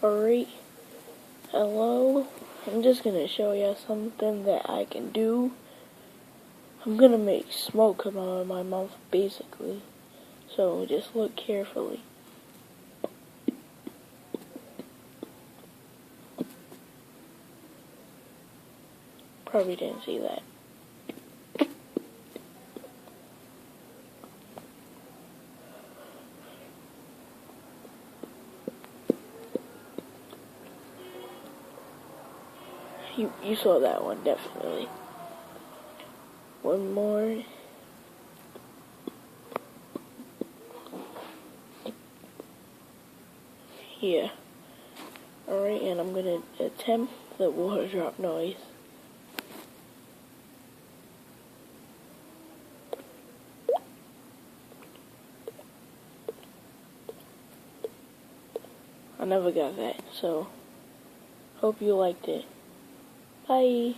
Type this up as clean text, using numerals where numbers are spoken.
Alright, hello. I'm just gonna show you something that I can do. I'm gonna make smoke come out of my mouth, basically. So just look carefully. Probably didn't see that. You saw that one, definitely. One more. Yeah. Alright, and I'm gonna attempt the water drop noise. I never got that, so hope you liked it. Bye.